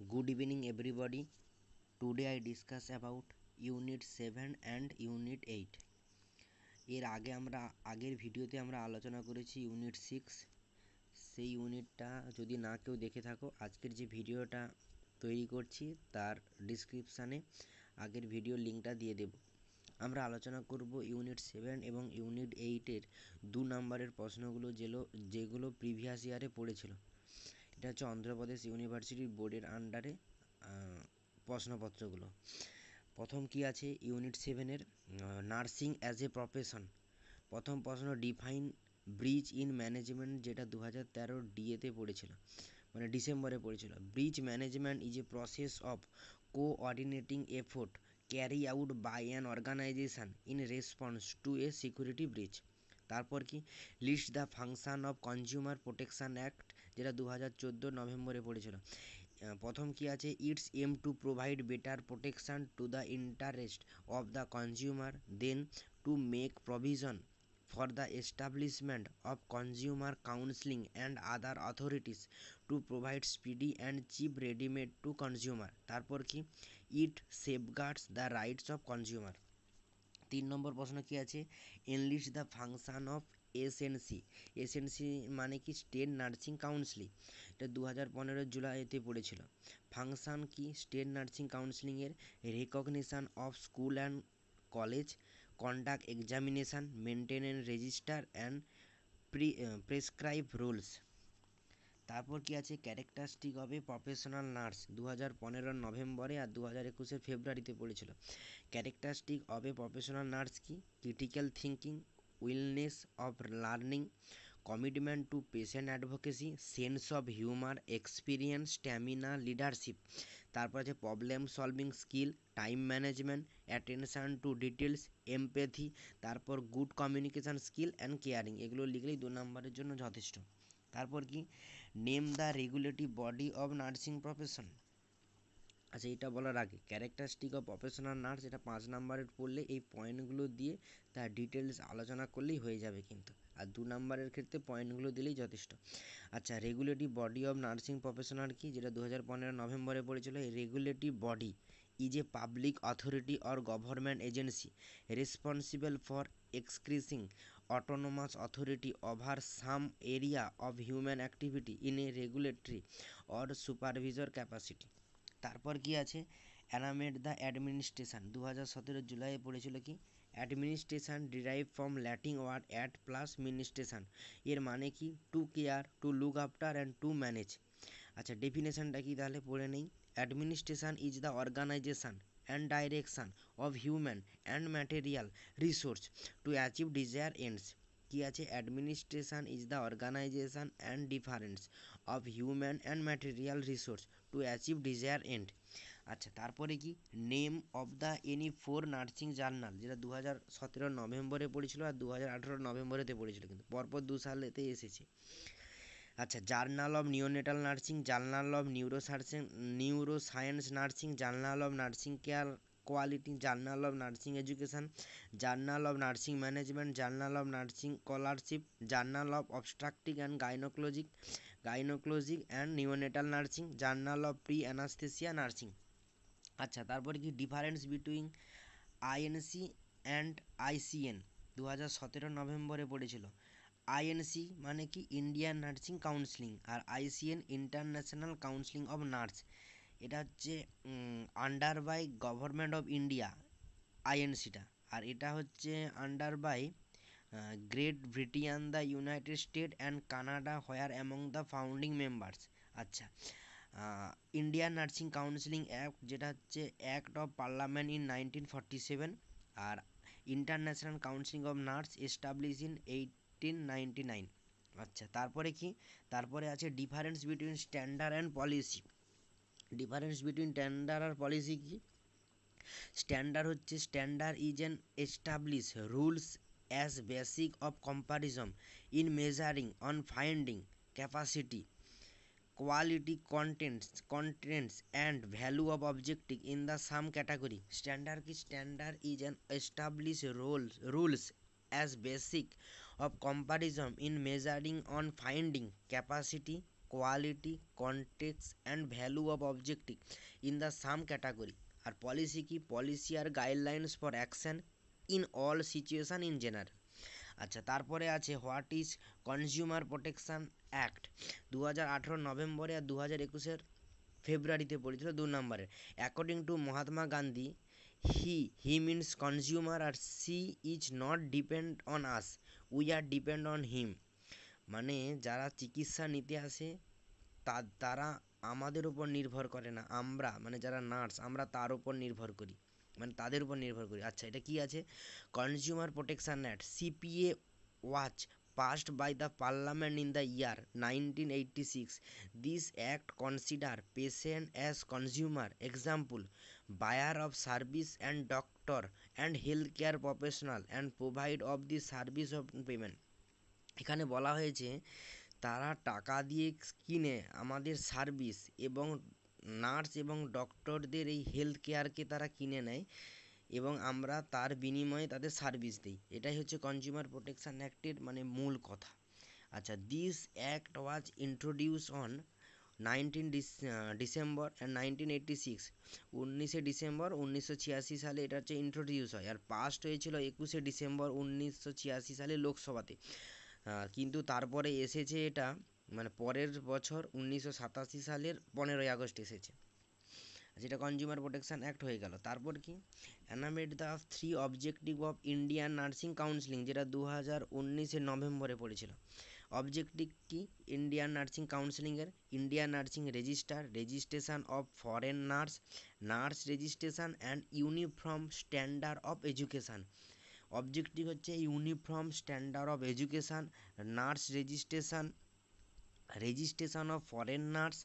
Good evening everybody. Today I discuss about Unit 7 and Unit 8. এর আগে আগের ভিডিওতে আমরা আলোচনা করেছি ইউনিট 6। সেই ইউনিটটা যদি না কেউ দেখে থাকো, আজকের যে ভিডিওটা তৈরি করছি তার ডিসক্রিপশানে আগের ভিডিওর লিঙ্কটা দিয়ে দেব। আমরা আলোচনা করব ইউনিট 7 এবং ইউনিট 8-এর 2 নম্বরের প্রশ্নগুলো যেগুলো প্রিভিয়াস ইয়ারে পড়েছিল। এটা হচ্ছে অন্ধ্রপ্রদেশ ইউনিভার্সিটি বোর্ডের আন্ডারে প্রশ্নপত্রগুলো। প্রথম কি আছে ইউনিট 7-এর নার্সিং অ্যাজ এ প্রফেশন। প্রথম প্রশ্ন ডিফাইন ব্রিজ ইন ম্যানেজমেন্ট, যেটা 2013 ডিএতে পড়েছিল, মানে ডিসেম্বরে পড়েছিল। Breach management is a process of coordinating effort carry out by an organization in response to a security breach. তারপর কি list the function of consumer protection act, যেটা 2014 নভেম্বরে পড়েছিল। প্রথম কি আছে its aim to provide better protection to the interest of the consumer, then to make provision for the establishment of consumer counseling and other authorities to provide speedy and cheap ready-made to consumer। তারপর কি it safeguards the rights of consumer। 3 নম্বর প্রশ্ন কি আছে enlist the function of SNC. SNC মানে কি state nursing council, এটা 2015 জুলাইতে পড়েছিল। ফাংশন কি স্টেট নার্সিং কাউন্সিলিংয়ের recognition of school and college, conduct examination, maintenance register and prescribe rules. তারপর কি আছে characteristic of a professional nurse, 2015 নভেম্বরে আর 2021 ফেব্রুয়ারিতে পড়েছিল। Characteristic of a professional nurse কি critical thinking, willingness of learning, commitment to patient advocacy, sense of humour, experience, stamina, leadership. তারপর আছে problem solving skill, time management, attention to details, empathy. তারপর good communication skill and caring. এগুলো লিখলেই 2 নম্বরের জন্য যথেষ্ট। তারপর কি name the regulatory body of nursing profession. আচ্ছা, এটা বলার আগে ক্যারেক্টারিস্টিক অফ প্রফেশনাল নার্স, এটা 5 নম্বরের পড়লে এই পয়েন্টগুলো দিয়ে তার ডিটেলস আলোচনা করলেই হয়ে যাবে কিন্তু, আর 2 নম্বরের ক্ষেত্রে পয়েন্টগুলো দিলেই যথেষ্ট। আচ্ছা, regulatory body of nursing professional কি, যেটা 2015 নভেম্বরে পড়েছিল। এই regulatory body is a public authority or government agency responsible for exercising autonomous authority over some area of human activity in a regulatory or supervisor capacity। তারপর কি আছে অ্যানামেট the administration, 2017 জুলাইয়ে পড়েছিল কি administration derive from Latin word ad plus ministration, এর মানে কি to care, to look after and to manage. আচ্ছা, ডেফিনেশনটা কি তাহলে পড়ে নেই। Administration is the organisation and direction of human and material resource to achieve desired ends। কি আছে administration is the organisation and difference of human and material resource to achieve desire end. আচ্ছা, তারপরে কি name of the any 4 nursing journal, যেটা 2017 নভেম্বরে পড়েছিল আর 2018 নভেম্বরেতে পড়েছিল, কিন্তু পরপর 2 সালেতে এসেছে। আচ্ছা, journal of neonatal nursing, journal of neuroscience nursing, journal of nursing care quality, journal of nursing education, journal of nursing management, journal of nursing scholarship, journal of obstetric and gynaecology and neonatal nursing, journal of pre anaesthesia nursing. আচ্ছা, তারপরে কি difference between INC and ICN, 2017 নভেম্বরে পড়েছিল। INC মানে কি Indian nursing counselling, আর ICN international counselling of nurse. এটা হচ্ছে under by government of India আইএনসিটা, আর এটা হচ্ছে under by Great Britain, the United State and Canada where among the founding members. আচ্ছা, ইন্ডিয়ান নার্সিং কাউন্সিলিং অ্যাক্ট, যেটা হচ্ছে অ্যাক্ট অফ পার্লামেন্ট ইন 1947, আর international counselling of nurse establish in 1899। আচ্ছা, তারপরে কি তারপরে আছে difference between standard and policy. Difference between standard আর পলিসি কি স্ট্যান্ডার্ড হচ্ছে standard is an establish rules as basic of comparison in measuring on finding capacity quality contents and value of objective in the sum category। standard ki standard is an established rules as basic of comparison in measuring on finding capacity quality, context and value of objective in the some category. আর policy কি? Policy are guidelines for action in all situation in general. আচ্ছা, তারপরে আছে what is consumer protection act. 2018 নভেম্বরে আর 2021 ফেব্রুয়ারিতে পড়েছিল 2 নম্বরে। According to Mahatma Gandhi, he means consumer are she is not depend on us, we are depend on him. মানে যারা চিকিৎসা নিতে আসে তারা আমাদের উপর নির্ভর করে না, আমরা মানে যারা নার্স আমরা তার উপর নির্ভর করি, মানে তাদের উপর নির্ভর করি। আচ্ছা, এটা কি আছে? Consumer protection act CPA watch passed by the parliament in the year 1986. This act consider patient as consumer, example buyer of service and doctor and healthcare professional and provide of the service of payment। এখানে বলা হয়েছে তারা টাকা দিয়ে কিনে আমাদের service, এবং nurse এবং ডক্টরদের এই হেলথ কেয়ারকে তারা কিনে নেয় এবং আমরা তার বিনিময়ে তাদের সার্ভিস দিই। এটাই হচ্ছে কনজিউমার প্রোটেকশন অ্যাক্টের মানে মূল কথা। আচ্ছা, this act was introduce on 19 December 1986। 19 December 1986 সালে এটা হচ্ছে ইন্ট্রোডিউস হয়, আর পাস্ট হয়েছিল 21 ডিসেম্বর 1986 সালে লোকসভাতে। কিন্তু তারপরে এসেছে এটা মানে পরের বছর 1987 সালের 15ই আগস্ট এসেছে। যেটা কনজিউমার প্রোটেকশন অ্যাক্ট হয়ে গেল। তারপর কি? Enumerate the 3 objective of Indian nursing counselling, যেটা 2019 নভেম্বরে পড়েছিল। অবজেক্টিভ কি ইন্ডিয়ান নার্সিং কাউন্সিলিংয়ের? Indian nursing register, registration of foreign nurse, nurse registration and uniform standard of education. Objective হচ্ছে uniform standard of education, nurse registration, registration of foreign nurse,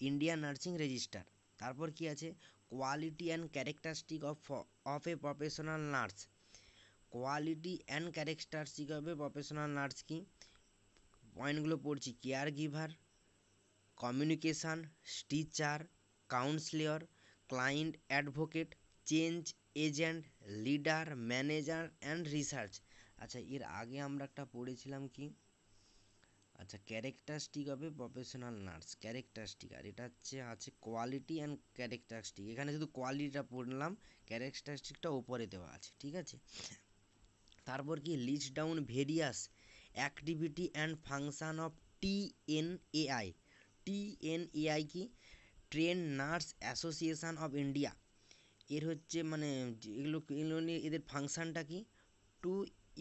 Indian nursing register. তারপর কি আছে? Quality and characteristic of a professional nurse. Quality and characteristic of a professional nurse কি? পয়েন্টগুলো পড়ছি: care giver, communication, teacher, counsellor, client advocate, change agent, leader, manager and research. আচ্ছা, এর আগে আমরা একটা পড়েছিলাম কি? আচ্ছা, characteristic of a professional nurse, characteristic, আর এটা আছে কোয়ালিটি অ্যান্ড ক্যারেক্টারিস্টিক। এখানে শুধু কোয়ালিটিটা পড়লাম, ক্যারেক্টারিস্টিকটা ওপরে দেওয়া আছে, ঠিক আছে। তারপর কি? List down various activity and function of TNAI. TNAI কি? Train nurse association of India. এর হচ্ছে মানে এগুলো নিয়ে এদের ফাংশনটা কি? To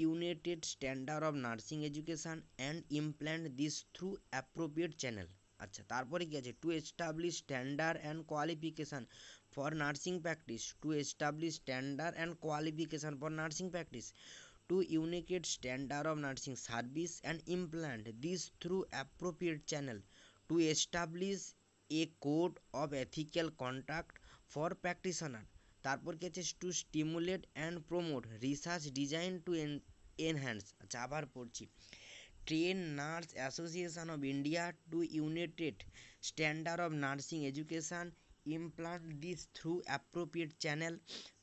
united standard of nursing education and implant this through appropriate channel. আচ্ছা, তারপরে কি আছে? To establish standard and qualification for nursing practice, to establish standard and qualification for nursing practice, to united standard of nursing service and implant this through appropriate channel, to establish a code of ethical conduct for practitioner. তারপর কি আছে? To stimulate and promote research design to enhance. আচ্ছা, আবার পড়ছি: train nurse association of India to united standard of nursing education implant this through appropriate channel,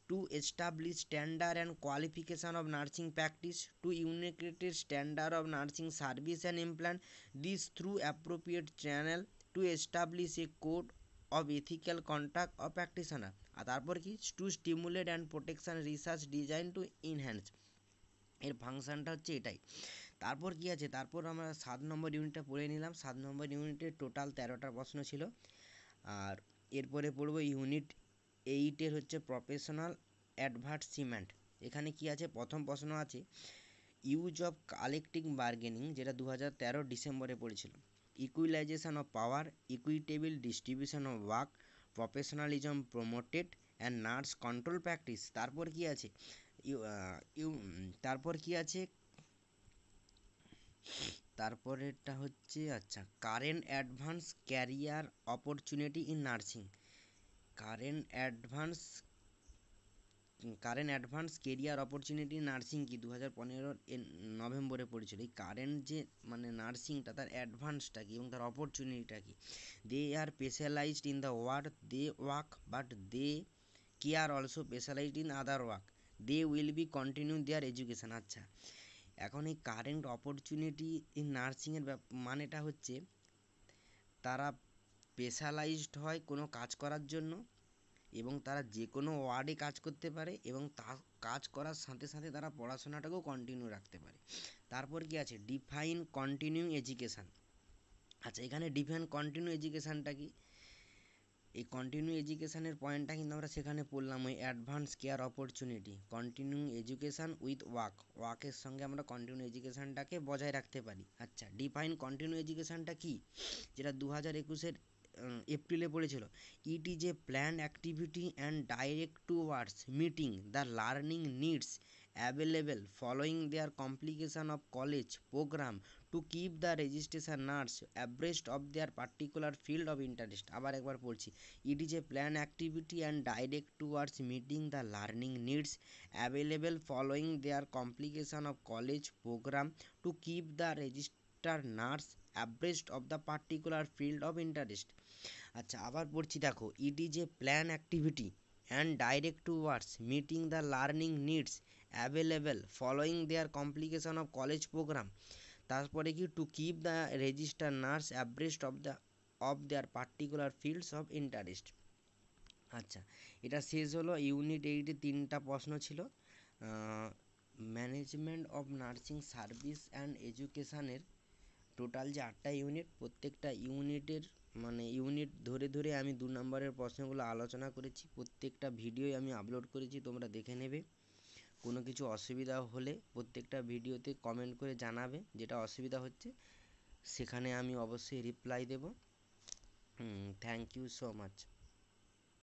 to establish standard and qualification of nursing practice, to united standard of nursing service and implant this through appropriate channel, to establish a code of ethical conduct of practitioner. আর তারপর কি? Two stimulate and protection research design to enhance. এর ফাংশনটা হচ্ছে এটাই। তারপর কি আছে? তারপর আমরা 7 নম্বর ইউনিটটা পড়ে নিলাম। 7 নম্বর ইউনিটে টোটাল 13টা প্রশ্ন ছিল। আর এরপরে পড়বো ইউনিট 8-এর হচ্ছে প্রফেশনাল অ্যাডভার্টিসমেন্ট। এখানে কি আছে? প্রথম প্রশ্ন আছে ইউজ অফ কালেকটিভ বার্গেনিং, যেটা 2013 ডিসেম্বরে পড়েছিল। Equalization of power, equitable distribution of work, professionalism promoted and nurse control practice. তারপর কি আছে? তারপর কি আছে? তারপরেরটা হচ্ছে আচ্ছা current advance career opportunity in nursing. Current advance career opportunity nursing কি 2015 নভেম্বরে পড়েছিল। এই কারেন্ট যে মানে নার্সিংটা তার অ্যাডভান্সটা কি এবং তার অপরচুনিটিটা কি? They are specialised in the word they work but they care also specialised in other work, they will be continue their education. আচ্ছা, এখন এই কারেন্ট অপরচুনিটি ইন নার্সিংয়ের মানেটা হচ্ছে তারা স্পেশালাইজড হয় কোনো কাজ করার জন্য এবং তারা যে কোনো ওয়ার্ডে কাজ করতে পারে এবং কাজ করার সাথে সাথে তারা পড়াশোনাটাকেও কন্টিনিউ রাখতে পারে। তারপর কি আছে ডিফাইন কন্টিনিউ এডুকেশান। আচ্ছা এখানে ডিফাইন কন্টিনিউ এডুকেশানটা কি, এই কন্টিনিউ এডুকেশানের পয়েন্টটা কিন্তু আমরা সেখানে পড়লাম ওই advance care opportunity continue education with ওয়ার্কের সঙ্গে আমরা কন্টিনিউ এডুকেশানটাকে বজায় রাখতে পারি। আচ্ছা ডিফাইন কন্টিনিউ এডুকেশানটা কি, যেটা 2021-এর এপ্রিলে পড়েছিল। It is a plan activity and direct towards meeting the learning needs available following their complication of college programme to keep the registration nurse abreast of their particular field of interest. আবার একবার পড়ছি, it is a plan activity and direct towards meeting the learning needs available following their complication of college programme to keep the register nurse abreast of the particular field of interest. আচ্ছা আবার পড়ছি দেখো, it is a plan activity and direct towards meeting the learning needs available following their complication of college programme, তারপরে কি to keep the register nurse abreast of their particular fields of interest. আচ্ছা এটা শেষ হলো unit 8-এ 3টা প্রশ্ন ছিল। Management of nursing service and এডুকেশানের টোটাল যে 8টা ইউনিট, প্রত্যেকটা ইউনিটের মানে ইউনিট ধরে ধরে আমি 2 নম্বরের প্রশ্নগুলো আলোচনা করেছি, প্রত্যেকটা ভিডিওই আমি আপলোড করেছি, তোমরা দেখে নেবে। কোনো কিছু অসুবিধা হলে প্রত্যেকটা ভিডিওতে কমেন্ট করে জানাবে যেটা অসুবিধা হচ্ছে, সেখানে আমি অবশ্যই রিপ্লাই দেব। Thank you so much.